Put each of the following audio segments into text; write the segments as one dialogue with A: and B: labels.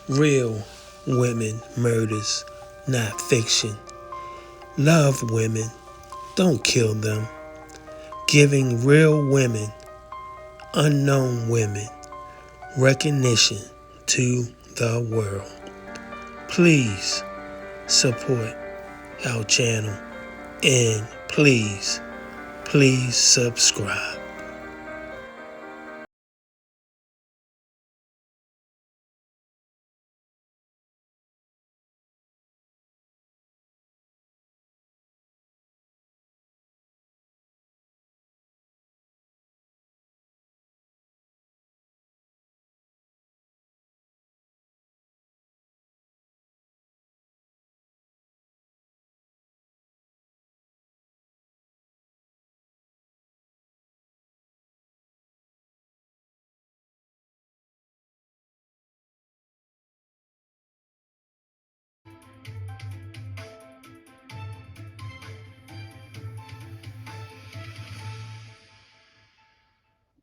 A: Real women murders, not fiction. Love women, don't kill them. Giving real women, unknown women, recognition to the world. Please support our channel and please subscribe.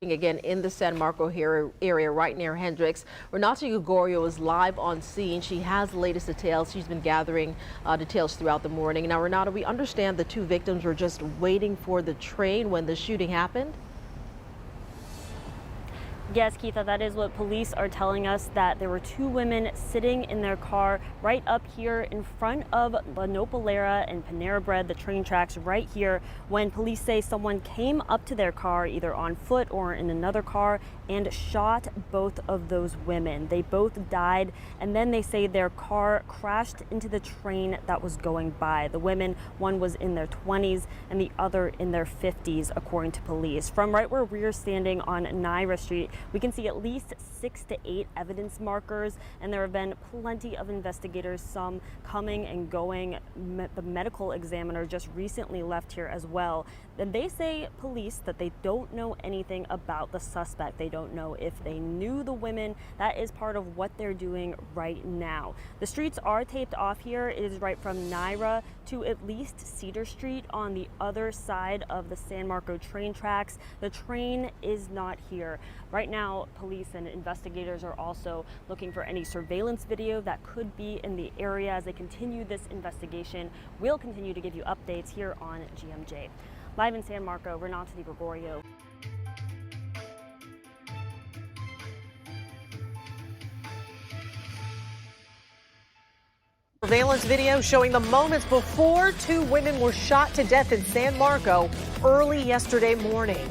B: Again in the San Marco area right near Hendricks. Renata Gregorio is live on scene. She has the latest details. She's been gathering details throughout the morning. Now, Renata, we understand the two victims were just waiting for the train when the shooting happened.
C: Yes, Keitha, that is what police are telling us, that there were two women sitting in their car right up here in front of La Nopalera and Panera Bread, the train tracks right here, when police say someone came up to their car either on foot or in another car and shot both of those women. They both died, and then they say their car crashed into the train that was going by. The women, one was in their 20s and the other in their 50s, according to police. From right where we're standing on Naira Street, we can see at least 6 to 8 evidence markers, and there have been plenty of investigators, some coming and going. The medical examiner just recently left here as well. And they say, police, that they don't know anything about the suspect. They don't know if they knew the women. That is part of what they're doing right now. The streets are taped off here. It is right from Naira to at least Cedar Street on the other side of the San Marco train tracks. The train is not here. Right now, police and investigators are also looking for any surveillance video that could be in the area as they continue this investigation. We'll continue to give you updates here on GMJ. Live in San Marco, Renata Gregorio.
D: Surveillance video showing the moments before two women were shot to death in San Marco early yesterday morning.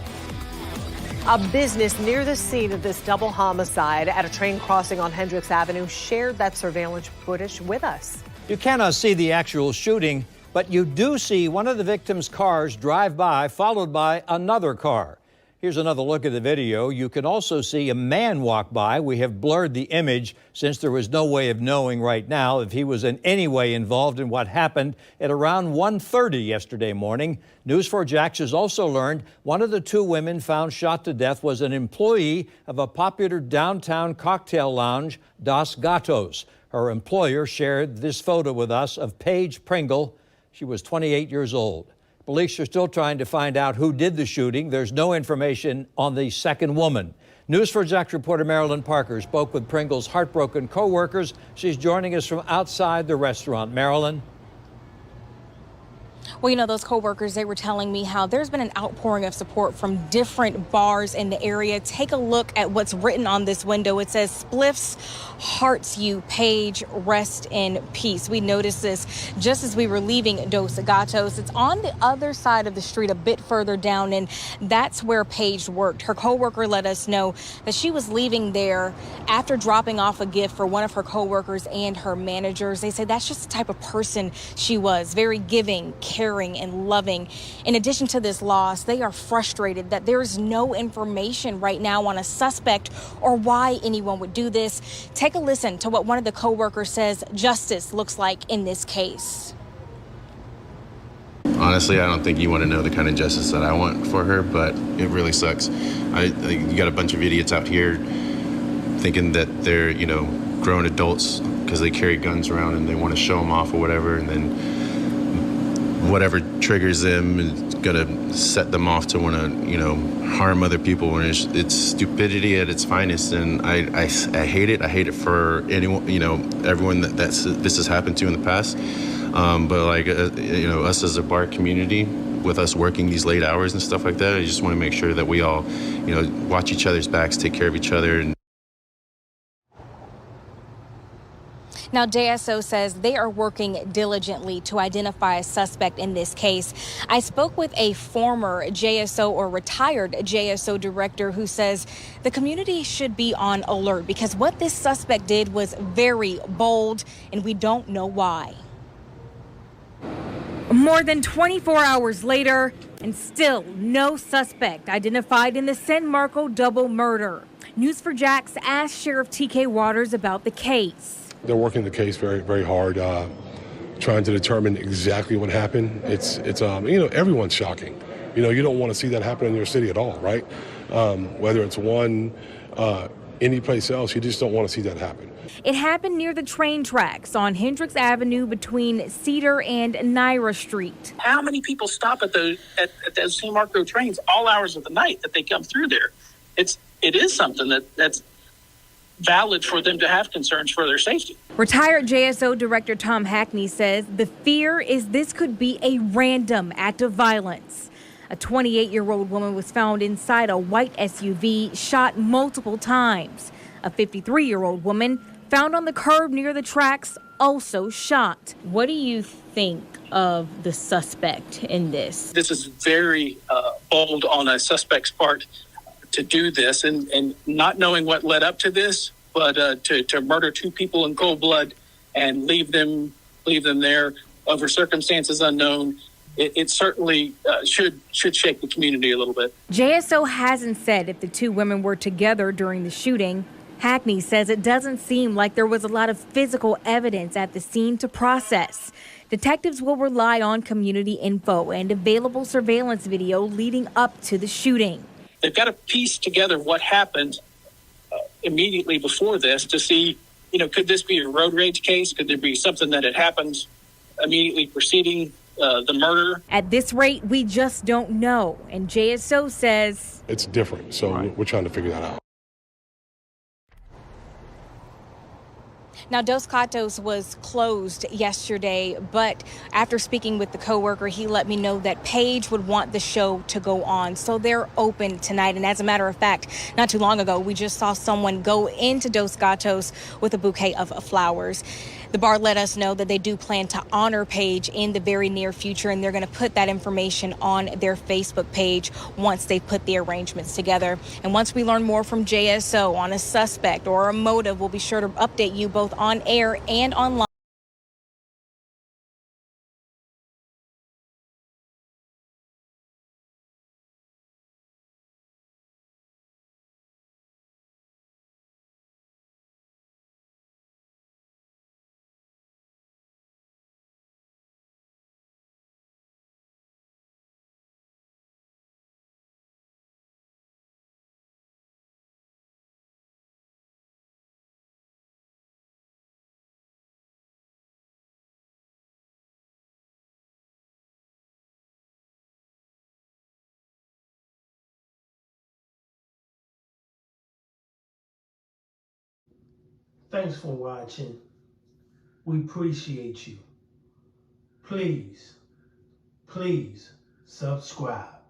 D: A business near the scene of this double homicide at a train crossing on Hendricks Avenue shared that surveillance footage with us.
E: You cannot see the actual shooting, but you do see one of the victims' cars drive by, followed by another car. Here's another look at the video. You can also see a man walk by. We have blurred the image since there was no way of knowing right now if he was in any way involved in what happened at around 1:30 yesterday morning. News4 Jax has also learned one of the two women found shot to death was an employee of a popular downtown cocktail lounge, Dos Gatos. Her employer shared this photo with us of Paige Pringle. She was 28 years old. Police are still trying to find out who did the shooting. There's no information on the second woman. News4 Jax reporter Marilyn Parker spoke with Pringle's heartbroken co-workers. She's joining us from outside the restaurant. Marilyn?
F: Well, you know, those co-workers, they were telling me how there's been an outpouring of support from different bars in the area. Take a look at what's written on this window. It says, "Spliffs hearts you, Paige, rest in peace." We noticed this just as we were leaving Dos Gatos. It's on the other side of the street, a bit further down, and that's where Paige worked. Her co-worker let us know that she was leaving there after dropping off a gift for one of her co-workers and her managers. They say that's just the type of person she was, very giving, caring, and loving. In addition to this loss, they are frustrated that there is no information right now on a suspect or why anyone would do this. Take a listen to what one of the co-workers says justice looks like in this case.
G: Honestly, I don't think you want to know the kind of justice that I want for her, but it really sucks. You got a bunch of idiots out here thinking that they're, grown adults because they carry guns around and they want to show them off or whatever, and then whatever triggers them is gonna set them off to want to, harm other people. And it's stupidity at its finest, and I hate it. I hate it for anyone, everyone this has happened to in the past. But like, us as a bar community, with us working these late hours and stuff like that, I just want to make sure that we all, watch each other's backs, take care of each other. And
F: Now, JSO says they are working diligently to identify a suspect in this case. I spoke with a former JSO or retired JSO director who says the community should be on alert because what this suspect did was very bold, and we don't know why. More than 24 hours later, and still no suspect identified in the San Marco double murder. News4Jax asked Sheriff TK Waters about the case.
H: They're working the case very, very hard, trying to determine exactly what happened. It's everyone's shocking. You don't want to see that happen in your city at all, right? Whether it's any place else, you just don't want to see that happen.
F: It happened near the train tracks on Hendricks Avenue between Cedar and Naira Street.
I: How many people stop at those San Marco trains all hours of the night that they come through there? It is something that's valid for them to have concerns for their safety.
F: Retired JSO Director Tom Hackney says the fear is this could be a random act of violence. A 28-year-old woman was found inside a white SUV, shot multiple times. A 53-year-old woman found on the curb near the tracks, also shot. What do you think of the suspect in this?
I: This is very bold on a suspect's part to do this, and not knowing what led up to this, but to murder two people in cold blood and leave them there over circumstances unknown. It certainly should shake the community a little bit.
F: JSO hasn't said if the two women were together during the shooting. Hackney says it doesn't seem like there was a lot of physical evidence at the scene to process. Detectives will rely on community info and available surveillance video leading up to the shooting.
I: They've got to piece together what happened immediately before this to see, could this be a road rage case? Could there be something that had happened immediately preceding the murder?
F: At this rate, we just don't know. And JSO says
H: it's different. So We're trying to figure that out.
F: Now, Dos Gatos was closed yesterday, but after speaking with the coworker, he let me know that Paige would want the show to go on. So they're open tonight. And as a matter of fact, not too long ago, we just saw someone go into Dos Gatos with a bouquet of flowers. The bar let us know that they do plan to honor Paige in the very near future, and they're going to put that information on their Facebook page once they put the arrangements together. And once we learn more from JSO on a suspect or a motive, we'll be sure to update you both on air and online.
A: Thanks for watching. We appreciate you. Please subscribe.